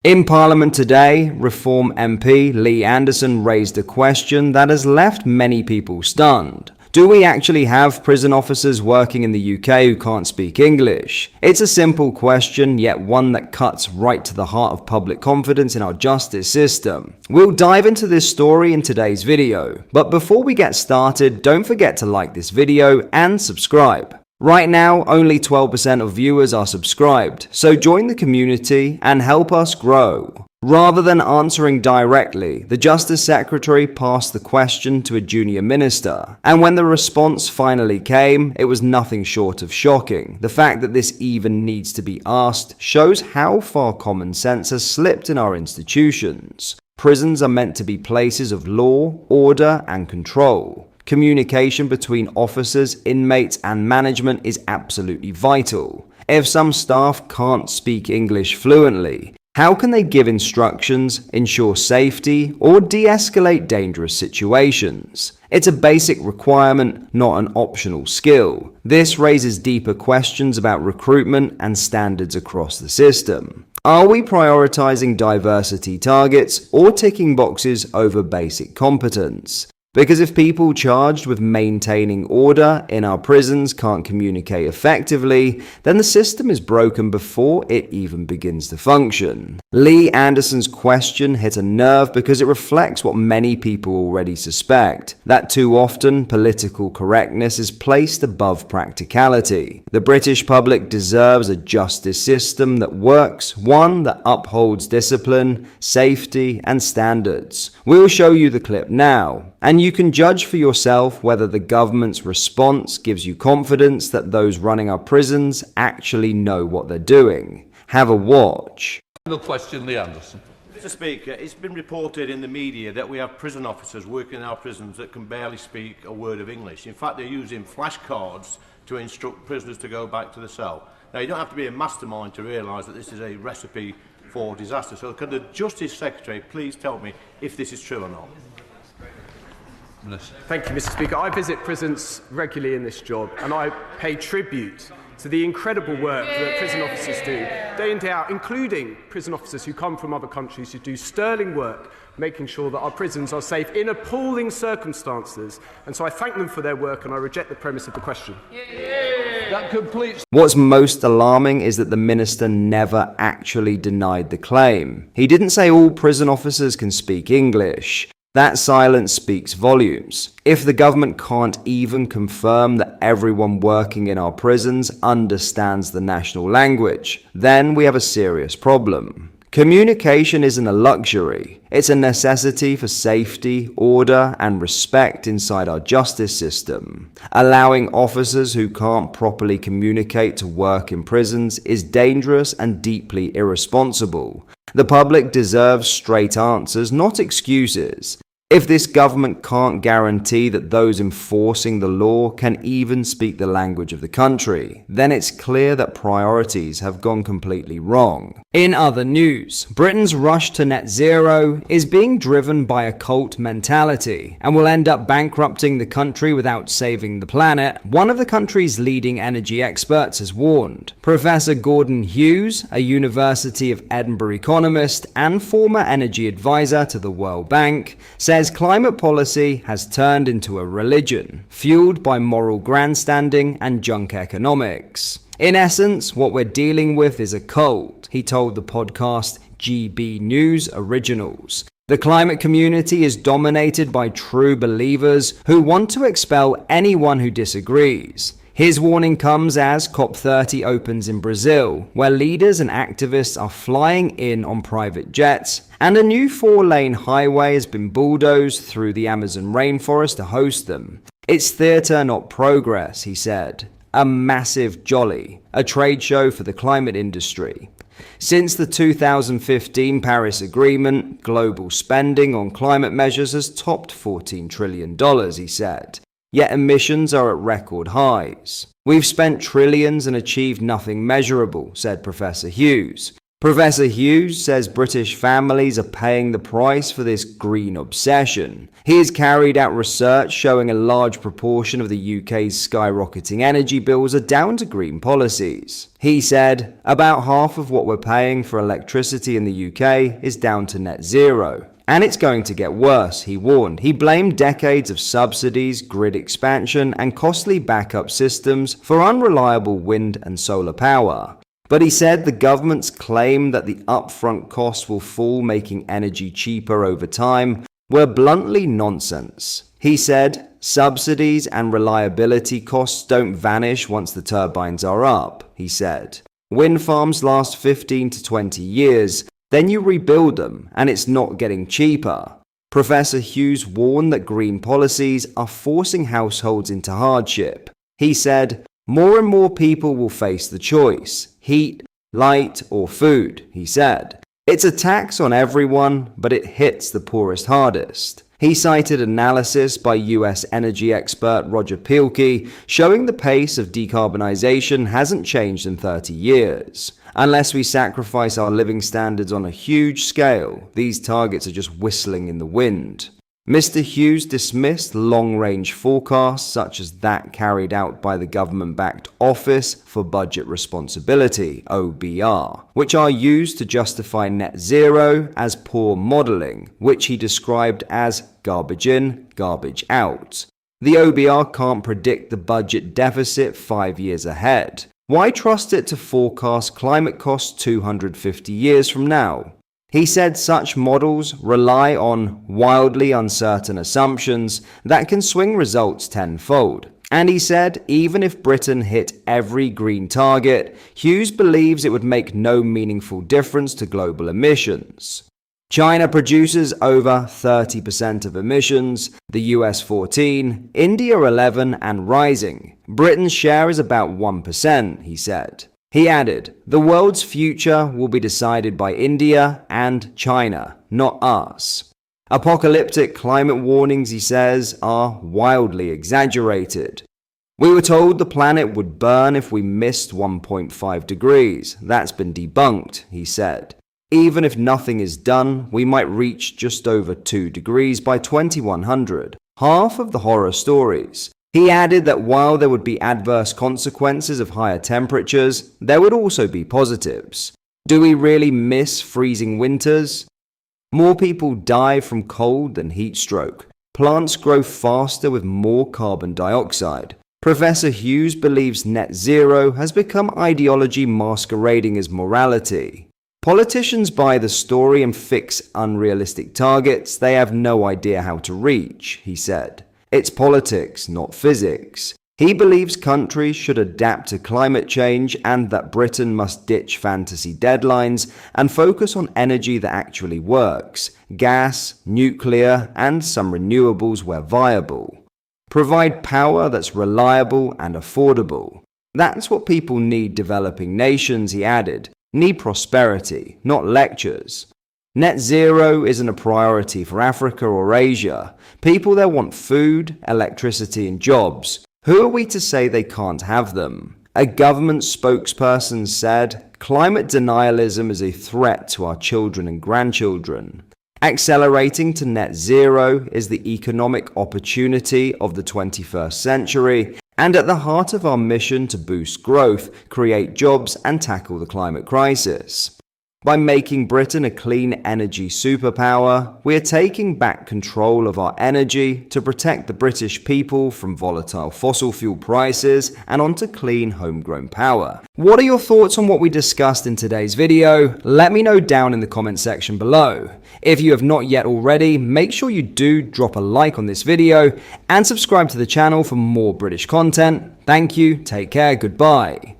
In Parliament today, Reform MP Lee Anderson raised a question that has left many people stunned. Do we actually have prison officers working in the UK who can't speak English? It's a simple question, yet one that cuts right to the heart of public confidence in our justice system. We'll dive into this story in today's video, but before we get started, don't forget to like this video and subscribe. Right now, only 12% of viewers are subscribed, so join the community and help us grow. Rather than answering directly, the Justice Secretary passed the question to a junior minister, and when the response finally came, it was nothing short of shocking. The fact that this even needs to be asked shows how far common sense has slipped in our institutions. Prisons are meant to be places of law, order, and control. Communication between officers, inmates, and management is absolutely vital. If some staff can't speak English fluently, how can they give instructions, ensure safety, or de-escalate dangerous situations? It's a basic requirement, not an optional skill. This raises deeper questions about recruitment and standards across the system. Are we prioritizing diversity targets or ticking boxes over basic competence? Because if people charged with maintaining order in our prisons can't communicate effectively, then the system is broken before it even begins to function. Lee Anderson's question hit a nerve because it reflects what many people already suspect, that too often political correctness is placed above practicality. The British public deserves a justice system that works, one that upholds discipline, safety, and standards. We'll show you the clip now, and you can judge for yourself whether the government's response gives you confidence that those running our prisons actually know what they're doing. Have a watch. Final question, Lee Anderson. Mr. Speaker, it's been reported in the media that we have prison officers working in our prisons that can barely speak a word of English. In fact, they're using flashcards to instruct prisoners to go back to the cell. Now, you don't have to be a mastermind to realise that this is a recipe for disaster. So can the Justice Secretary please tell me if this is true or not? Thank you, Mr. Speaker. I visit prisons regularly in this job, and I pay tribute to the incredible work that prison officers do day in, day out, including prison officers who come from other countries who do sterling work, making sure that our prisons are safe in appalling circumstances. And so I thank them for their work, and I reject the premise of the question. That completes. What's most alarming is that the minister never actually denied the claim. He didn't say all prison officers can speak English. That silence speaks volumes. If the government can't even confirm that everyone working in our prisons understands the national language, then we have a serious problem. Communication isn't a luxury. It's a necessity for safety, order, and respect inside our justice system. Allowing officers who can't properly communicate to work in prisons is dangerous and deeply irresponsible. The public deserves straight answers, not excuses. If this government can't guarantee that those enforcing the law can even speak the language of the country, then it's clear that priorities have gone completely wrong. In other news, Britain's rush to net zero is being driven by a cult mentality and will end up bankrupting the country without saving the planet. One of the country's leading energy experts has warned. Professor Gordon Hughes, a University of Edinburgh economist and former energy advisor to the World Bank, says climate policy has turned into a religion, fueled by moral grandstanding and junk economics. In essence, what we're dealing with is a cult, he told the podcast GB News Originals. The climate community is dominated by true believers who want to expel anyone who disagrees. His warning comes as COP30 opens in Brazil, where leaders and activists are flying in on private jets, and a new 4-lane highway has been bulldozed through the Amazon rainforest to host them. It's theatre, not progress, he said. A massive jolly, a trade show for the climate industry. Since the 2015 Paris Agreement, global spending on climate measures has topped $14 trillion, he said. Yet emissions are at record highs. We've spent trillions and achieved nothing measurable, said Professor Hughes. Professor Hughes says British families are paying the price for this green obsession. He has carried out research showing a large proportion of the UK's skyrocketing energy bills are down to green policies. He said, about half of what we're paying for electricity in the UK is down to net zero. And it's going to get worse, he warned. He blamed decades of subsidies, grid expansion, and costly backup systems for unreliable wind and solar power. But he said the government's claim that the upfront costs will fall, making energy cheaper over time, were bluntly nonsense. He said, subsidies and reliability costs don't vanish once the turbines are up, he said. Wind farms last 15 to 20 years, then you rebuild them, and it's not getting cheaper. Professor Hughes warned that green policies are forcing households into hardship. He said, more and more people will face the choice, heat, light, or food, he said. It's a tax on everyone, but it hits the poorest hardest. He cited analysis by US energy expert Roger Pielke showing the pace of decarbonization hasn't changed in 30 years. Unless we sacrifice our living standards on a huge scale, these targets are just whistling in the wind. Mr. Hughes dismissed long-range forecasts such as that carried out by the government-backed Office for Budget Responsibility, OBR, which are used to justify net zero as poor modelling, which he described as garbage in, garbage out. The OBR can't predict the budget deficit 5 years ahead. Why trust it to forecast climate costs 250 years from now? He said such models rely on wildly uncertain assumptions that can swing results tenfold. And he said even if Britain hit every green target, Hughes believes it would make no meaningful difference to global emissions. China produces over 30% of emissions, the US 14%, India 11% and rising. Britain's share is about 1%, he said. He added, the world's future will be decided by India and China, not us. Apocalyptic climate warnings, he says, are wildly exaggerated. We were told the planet would burn if we missed 1.5 degrees. That's been debunked, he said. Even if nothing is done, we might reach just over 2 degrees by 2100, half of the horror stories. He added that while there would be adverse consequences of higher temperatures, there would also be positives. Do we really miss freezing winters? More people die from cold than heat stroke. Plants grow faster with more carbon dioxide. Professor Hughes believes net zero has become ideology masquerading as morality. Politicians buy the story and fix unrealistic targets they have no idea how to reach, he said. It's politics, not physics. He believes countries should adapt to climate change and that Britain must ditch fantasy deadlines and focus on energy that actually works, gas, nuclear, and some renewables where viable. Provide power that's reliable and affordable. That's what people need developing nations, he added. Need prosperity, not lectures. Net zero isn't a priority for Africa or Asia. People there want food, electricity, and jobs. Who are we to say they can't have them? A government spokesperson said, climate denialism is a threat to our children and grandchildren. Accelerating to net zero is the economic opportunity of the 21st century and at the heart of our mission to boost growth, create jobs, and tackle the climate crisis. By making Britain a clean energy superpower, we are taking back control of our energy to protect the British people from volatile fossil fuel prices and onto clean homegrown power. What are your thoughts on what we discussed in today's video? Let me know down in the comment section below. If you have not yet already, make sure you do drop a like on this video and subscribe to the channel for more British content. Thank you, take care, goodbye.